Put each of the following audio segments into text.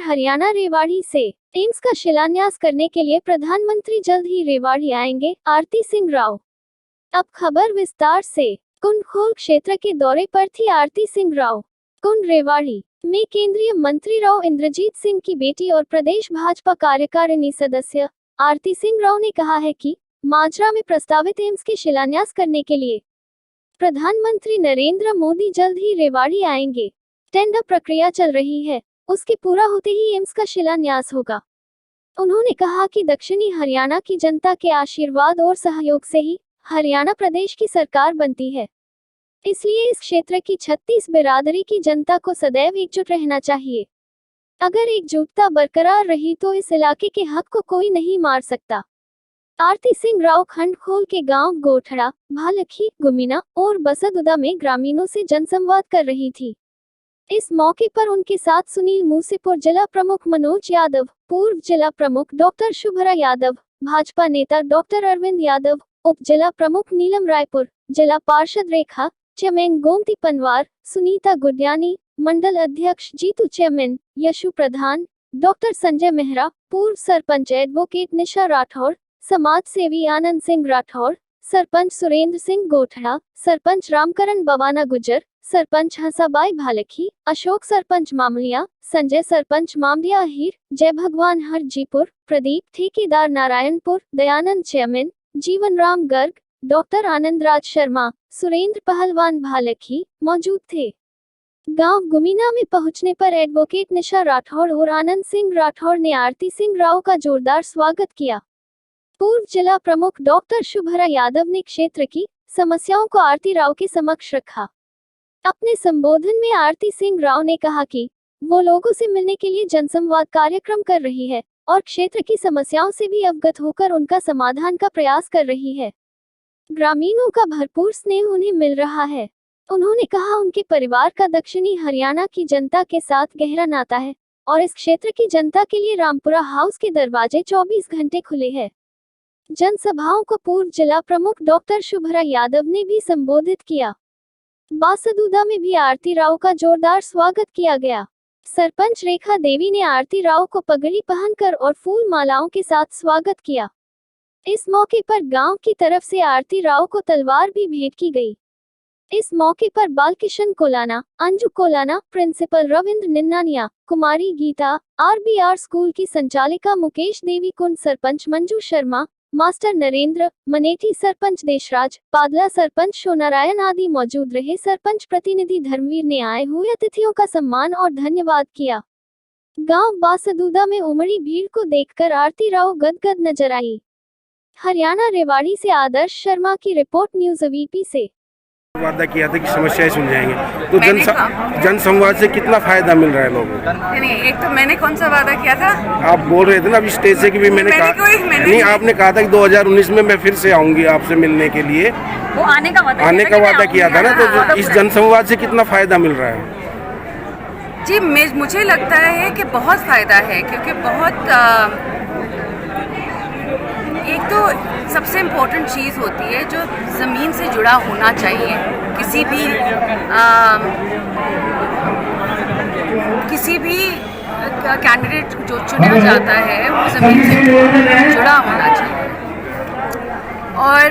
हरियाणा रेवाड़ी से एम्स का शिलान्यास करने के लिए प्रधानमंत्री जल्द ही रेवाड़ी आएंगे, आरती सिंह राव। अब खबर विस्तार से। कुंडखोल क्षेत्र के दौरे पर थी आरती सिंह राव। कुंड रेवाड़ी में केंद्रीय मंत्री राव इंद्रजीत सिंह की बेटी और प्रदेश भाजपा कार्यकारिणी सदस्य आरती सिंह राव ने कहा है कि माजरा में प्रस्तावित एम्स के शिलान्यास करने के लिए प्रधानमंत्री नरेंद्र मोदी जल्द ही रेवाड़ी आएंगे। टेंडर प्रक्रिया चल रही है, उसके पूरा होते ही एम्स का शिलान्यास होगा। उन्होंने कहा कि दक्षिणी हरियाणा की जनता के आशीर्वाद और सहयोग से ही हरियाणा प्रदेश की सरकार बनती है, इसलिए इस क्षेत्र की 36 बिरादरी की जनता को सदैव एकजुट रहना चाहिए। अगर एकजुटता बरकरार रही तो इस इलाके के हक को कोई नहीं मार सकता। आरती सिंह राव खंडखोल के गांव गोठड़ा, भालखी, गुमीना और बसदुदा में ग्रामीणों से जनसंवाद कर रही थी। इस मौके पर उनके साथ सुनील मूसेपुर जिला प्रमुख मनोज यादव, पूर्व जिला प्रमुख डॉक्टर शुभरा यादव, भाजपा नेता डॉक्टर अरविंद यादव, उप जिला प्रमुख नीलम रायपुर, जिला पार्षद रेखा चेमेन, गोमती पनवार, सुनीता गुडियानी, मंडल अध्यक्ष जीतू चेमेन, यशु प्रधान, डॉक्टर संजय मेहरा, पूर्व सरपंच एडवोकेट निशा राठौर, समाज सेवी आनंद सिंह राठौर, सरपंच सुरेंद्र सिंह गोठड़ा, सरपंच रामकरण बवाना गुजर, सरपंच हंसाबाई भालखी, अशोक सरपंच मामलिया, संजय सरपंच मामलिया अहीर, जय भगवान हरजीपुर, प्रदीप ठेकेदार नारायणपुर, दयानंद चेयरमैन, जीवन राम गर्ग, डॉक्टर आनंद राज शर्मा, सुरेंद्र पहलवान भालखी मौजूद थे। गांव गुमीना में पहुंचने पर एडवोकेट निशा राठौर और आनंद सिंह राठौर ने आरती सिंह राव का जोरदार स्वागत किया। पूर्व जिला प्रमुख डॉक्टर शुभरा यादव ने क्षेत्र की समस्याओं को आरती राव के समक्ष रखा। अपने संबोधन में आरती सिंह राव ने कहा कि वो लोगों से मिलने के लिए जनसंवाद कार्यक्रम कर रही है और क्षेत्र की समस्याओं से भी अवगत होकर उनका समाधान का प्रयास कर रही है। ग्रामीणों का भरपूर स्नेह उन्हें मिल रहा है। उन्होंने कहा उनके परिवार का दक्षिणी हरियाणा की जनता के साथ गहरा नाता है और इस क्षेत्र की जनता के लिए रामपुरा हाउस के दरवाजे 24 घंटे खुले हैं। जनसभाओं को पूर्व जिला प्रमुख डॉक्टर शुभरा यादव ने भी संबोधित किया। बासदुदा में भी आरती राव का जोरदार स्वागत किया गया। सरपंच रेखा देवी ने आरती राव को पगड़ी पहनकर और फूल मालाओं के साथ स्वागत किया। इस मौके पर गांव की तरफ से आरती राव को तलवार भी भेंट की गई। इस मौके पर बालकिशन कोलाना, अंजू कोलाना, प्रिंसिपल रविंद्र निन्नानिया, कुमारी गीता, आरबीआर स्कूल की संचालिका मुकेश देवी, कुंड सरपंच मंजू शर्मा, मास्टर नरेंद्र, मनेठी सरपंच देशराज, पादला सरपंच शोनारायण आदि मौजूद रहे। सरपंच प्रतिनिधि धर्मवीर ने आए हुए अतिथियों का सम्मान और धन्यवाद किया। गांव बासदुदा में उमड़ी भीड़ को देखकर आरती राव गदगद नजर आई। हरियाणा रेवाड़ी से आदर्श शर्मा की रिपोर्ट, न्यूज वीपी से। वादा किया था कि समस्याएं सुलझाएंगे, तो जनसंवाद से कितना फायदा मिल रहा है लोगों को? नहीं, एक तो मैंने कौन सा वादा किया था? आप बोल रहे थे ना अभी स्टेज से कि भी मैंने कहा नहीं, आपने कहा था कि 2019 में मैं फिर से आऊंगी आपसे मिलने के लिए। वो आने का वादा किया था ना, तो इस जनसंवाद से कितना फायदा मिल रहा है? जी, मुझे लगता है कि बहुत फायदा है, क्योंकि बहुत एक तो सबसे इम्पोर्टेंट चीज़ होती है जो ज़मीन से जुड़ा होना चाहिए। किसी भी कैंडिडेट जो चुना जाता है वो ज़मीन से जुड़ा होना चाहिए। और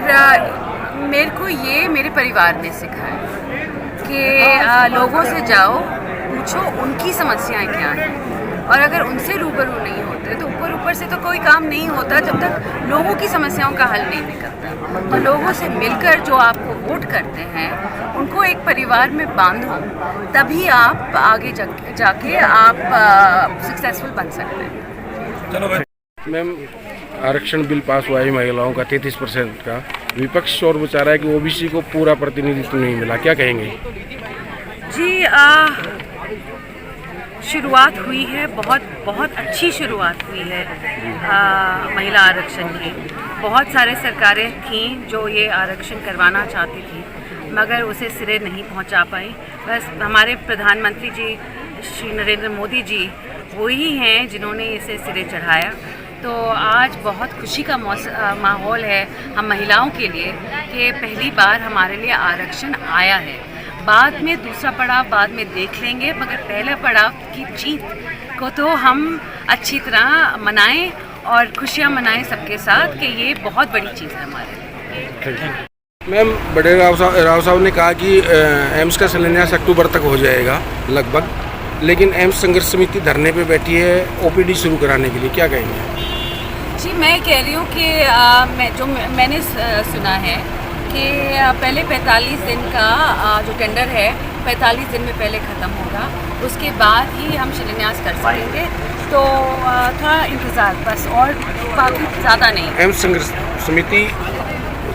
मेरे को ये मेरे परिवार ने सिखाया कि लोगों से जाओ, पूछो उनकी समस्याएं क्या हैं, और अगर उनसे रूबरू नहीं होते तो ऊपर से तो कोई काम नहीं होता जब तक लोगों की समस्याओं का हल नहीं निकलता। तो लोगों से मिलकर जो आपको वोट करते हैं उनको एक परिवार में बांधो, तभी आप आगे जाके आप सक्सेसफुल बन सकते हैं। चलो मैम, आरक्षण बिल पास हुआ है महिलाओं का 33% का, विपक्ष और वो चाह रहा है कि ओबीसी को पूरा प्रतिनिधित्व नहीं मिला, क्या कहेंगे? जी, शुरुआत हुई है, बहुत अच्छी शुरुआत हुई है महिला आरक्षण की। बहुत सारे सरकारें थीं जो ये आरक्षण करवाना चाहती थी, मगर उसे सिरे नहीं पहुंचा पाई। बस हमारे प्रधानमंत्री जी श्री नरेंद्र मोदी जी वही हैं जिन्होंने इसे सिरे चढ़ाया। तो आज बहुत खुशी का माहौल है हम महिलाओं के लिए कि पहली बार हमारे लिए आरक्षण आया है। बाद में दूसरा पड़ाव बाद में देख लेंगे, मगर पहले पड़ाव की जीत को तो हम अच्छी तरह मनाएं और खुशियाँ मनाएं सबके साथ कि ये बहुत बड़ी चीज़ है हमारे लिए। मैम, बड़े राव साहब ने कहा कि एम्स का शिलान्यास अक्टूबर तक हो जाएगा लगभग, लेकिन एम्स संघर्ष समिति धरने पे बैठी है ओपीडी शुरू कराने के लिए, क्या कहेंगे? जी, मैं कह रही हूँ कि मैंने सुना है कि पहले 45 दिन का जो टेंडर है 45 दिन में पहले ख़त्म होगा, उसके बाद ही हम शिलान्यास कर सकेंगे। तो थोड़ा इंतज़ार बस, और बाकी ज़्यादा नहीं। एम्स संघर्ष समिति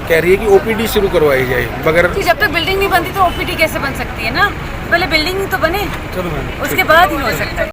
कह रही है कि ओपीडी शुरू करवाई जाए बगैर। जब तक बिल्डिंग नहीं बनती तो ओपीडी कैसे बन सकती है ना, पहले बिल्डिंग ही तो बने, उसके बाद ही हो सकता है।